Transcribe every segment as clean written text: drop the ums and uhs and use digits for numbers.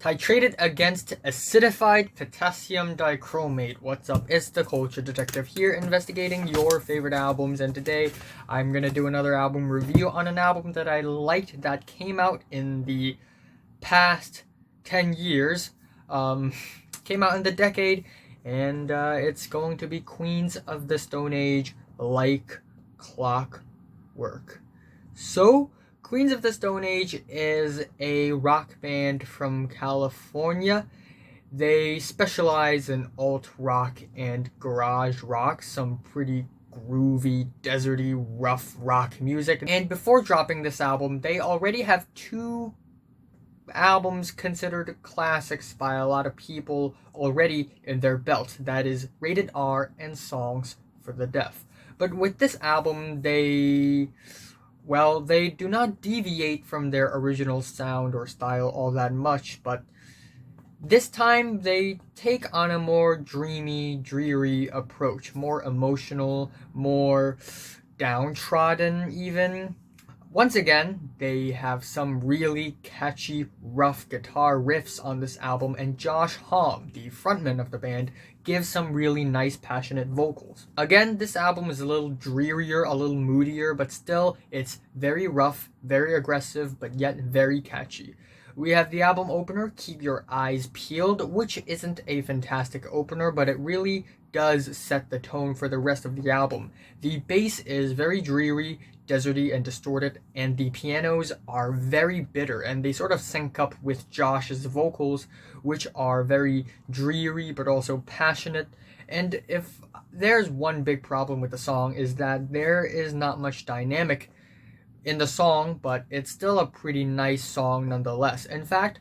Titrated against acidified potassium dichromate. What's up? It's the Culture Detective here, investigating your favorite albums, and today I'm gonna do another album review on an album that I liked that came out in the past 10 years. Came out in the decade, and it's going to be Queens of the Stone Age, Like Clockwork. So, Queens of the Stone Age is a rock band from California. They specialize in alt rock and garage rock, some pretty groovy, deserty, rough rock music. And before dropping this album, they already have two albums considered classics by a lot of people already in their belt. That is Rated R and Songs for the Deaf. But with this album, they do not deviate from their original sound or style all that much, but this time they take on a more dreamy, dreary approach, more emotional, more downtrodden even. Once again, they have some really catchy, rough guitar riffs on this album, and Josh Homme, the frontman of the band, gives some really nice, passionate vocals. Again, this album is a little drearier, a little moodier, but still, it's very rough, very aggressive, but yet very catchy. We have the album opener, Keep Your Eyes Peeled, which isn't a fantastic opener, but it really does set the tone for the rest of the album. The bass is very dreary, deserty, and distorted, and the pianos are very bitter, and they sort of sync up with Josh's vocals, which are very dreary but also passionate. And if there's one big problem with the song, is that there is not much dynamic in the song, but it's still a pretty nice song nonetheless. In fact,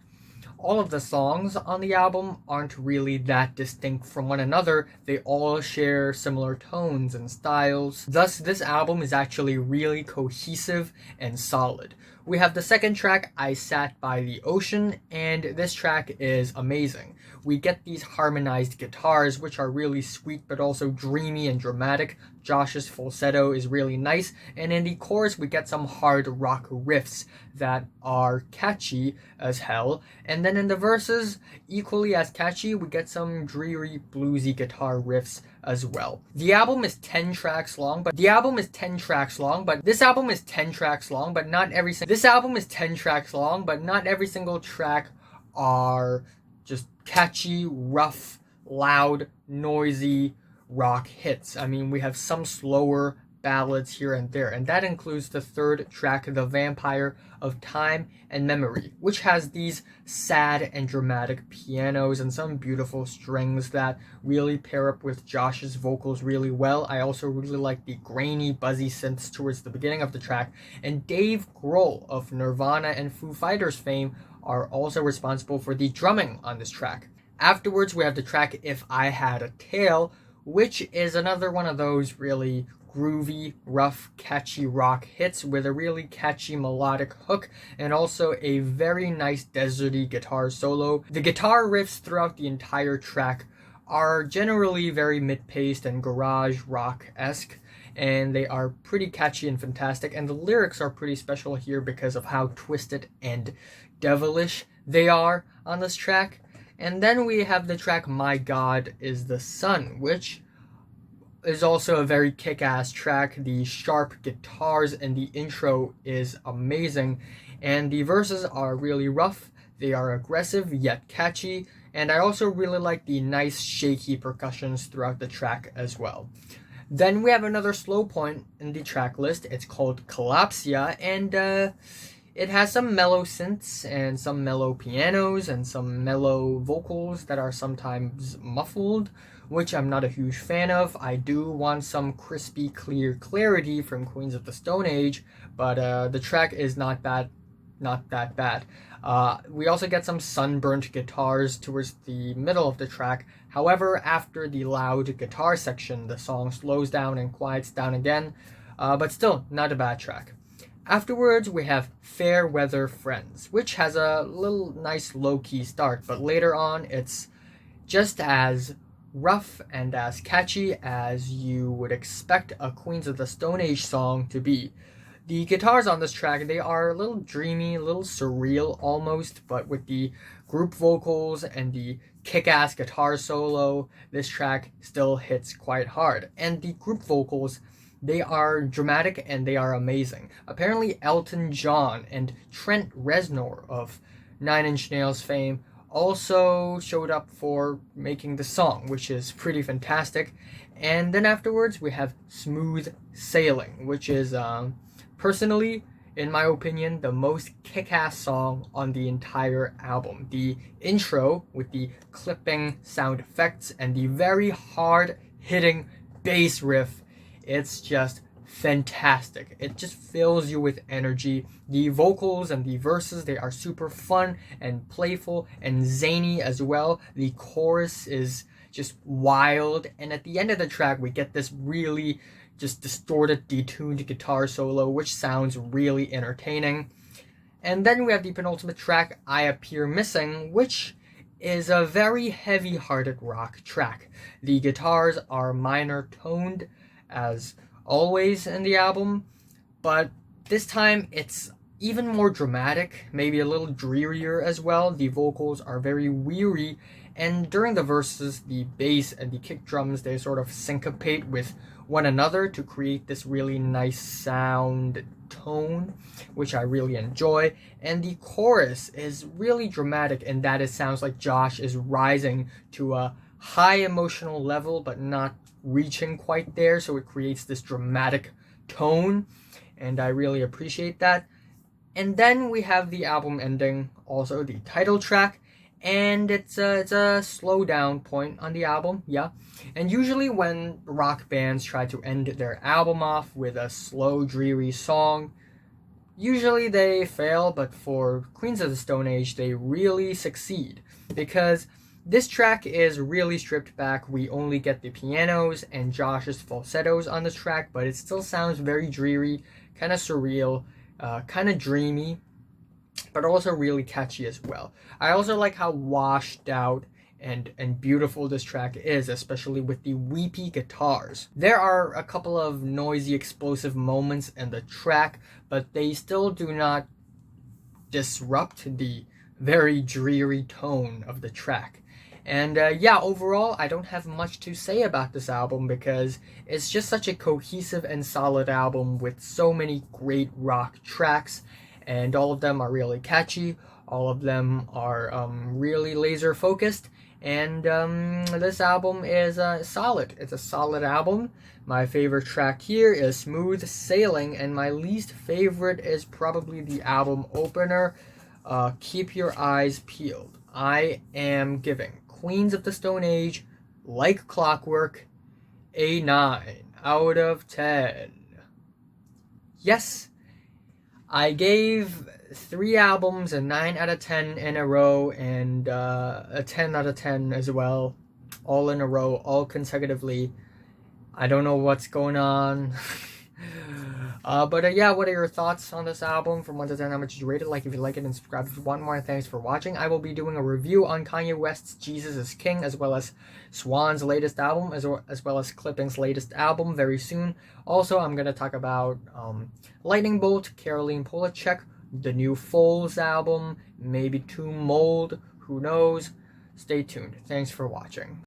all of the songs on the album aren't really that distinct from one another. They all share similar tones and styles. Thus, this album is actually really cohesive and solid. We have the second track, I Sat by the Ocean, and this track is amazing. We get these harmonized guitars, which are really sweet but also dreamy and dramatic. Josh's falsetto is really nice, and in the chorus we get some hard rock riffs that are catchy as hell. And then in the verses, equally as catchy, we get some dreary bluesy guitar riffs as well. The album is 10 tracks long, but not every single track are just catchy, rough, loud, noisy rock hits. I mean, we have some slower ballads here and there, and that includes the third track, The Vampyre of Time and Memory, which has these sad and dramatic pianos and some beautiful strings that really pair up with Josh's vocals really well. I also really like the grainy, buzzy synths towards the beginning of the track, and Dave Grohl of Nirvana and Foo Fighters fame are also responsible for the drumming on this track. Afterwards, we have the track If I Had a Tail, which is another one of those really groovy, rough, catchy rock hits with a really catchy melodic hook and also a very nice deserty guitar solo. The guitar riffs throughout the entire track are generally very mid-paced and garage rock-esque, and they are pretty catchy and fantastic, and the lyrics are pretty special here because of how twisted and devilish they are on this track. And then we have the track My God is the Sun, which is also a very kick-ass track. The sharp guitars in the intro is amazing, and the verses are really rough. They are aggressive yet catchy, and I also really like the nice shaky percussions throughout the track as well. Then we have another slow point in the track list. It's called Collapsia, and it has some mellow synths and some mellow pianos and some mellow vocals that are sometimes muffled, which I'm not a huge fan of. I do want some crispy, clear clarity from Queens of the Stone Age, but the track is not that bad. We also get some sunburnt guitars towards the middle of the track. However, after the loud guitar section, the song slows down and quiets down again, but still not a bad track. Afterwards, we have Fairweather Friends, which has a little nice low-key start, but later on it's just as rough and as catchy as you would expect a Queens of the Stone Age song to be. The guitars on this track, they are a little dreamy, a little surreal almost, but with the group vocals and the kick-ass guitar solo, this track still hits quite hard. And the group vocals, they are dramatic and they are amazing. Apparently Elton John and Trent Reznor of Nine Inch Nails fame also showed up for making the song, which is pretty fantastic. And then afterwards we have Smooth Sailing, which is personally, in my opinion, the most kick-ass song on the entire album. The intro with the clipping sound effects and the very hard-hitting bass riff, it's just fantastic. It just fills you with energy. The vocals and the verses, they are super fun and playful and zany as well. The chorus is just wild, and at the end of the track we get this really just distorted, detuned guitar solo, which sounds really entertaining. And then we have the penultimate track, I Appear Missing, which is a very heavy-hearted rock track. The guitars are minor toned, as always in the album, but this time it's even more dramatic, maybe a little drearier as well. The vocals are very weary, and during the verses, the bass and the kick drums, they sort of syncopate with one another to create this really nice sound tone, which I really enjoy. And the chorus is really dramatic in that it sounds like Josh is rising to a high emotional level but not reaching quite there, so it creates this dramatic tone, and I really appreciate that. And then we have the album ending, also the title track, and it's a slow down point on the album, yeah. And usually when rock bands try to end their album off with a slow, dreary song, usually they fail, but for Queens of the Stone Age, they really succeed, because this track is really stripped back. We only get the pianos and Josh's falsettos on this track, but it still sounds very dreary, kind of surreal, kind of dreamy, but also really catchy as well. I also like how washed out and beautiful this track is, especially with the weepy guitars. There are a couple of noisy, explosive moments in the track, but they still do not disrupt the very dreary tone of the track. And yeah, overall, I don't have much to say about this album because it's just such a cohesive and solid album with so many great rock tracks, and all of them are really catchy, all of them are really laser focused, and this album is solid. It's a solid album. My favorite track here is Smooth Sailing, and my least favorite is probably the album opener, Keep Your Eyes Peeled. I am giving Queens of the Stone Age, Like Clockwork, a 9 out of 10. Yes, I gave 3 albums a 9 out of 10 in a row, and a 10 out of 10 as well, all in a row, all consecutively. I don't know what's going on. But yeah, what are your thoughts on this album? From 1 to 10, how much did you rate it? Like if you like it, and subscribe if you want more. Thanks for watching. I will be doing a review on Kanye West's Jesus is King, as well as Swan's latest album, as well as Clipping's latest album very soon. Also, I'm going to talk about Lightning Bolt, Caroline Polachek, the new Foles album, maybe Tomb Mold, who knows. Stay tuned. Thanks for watching.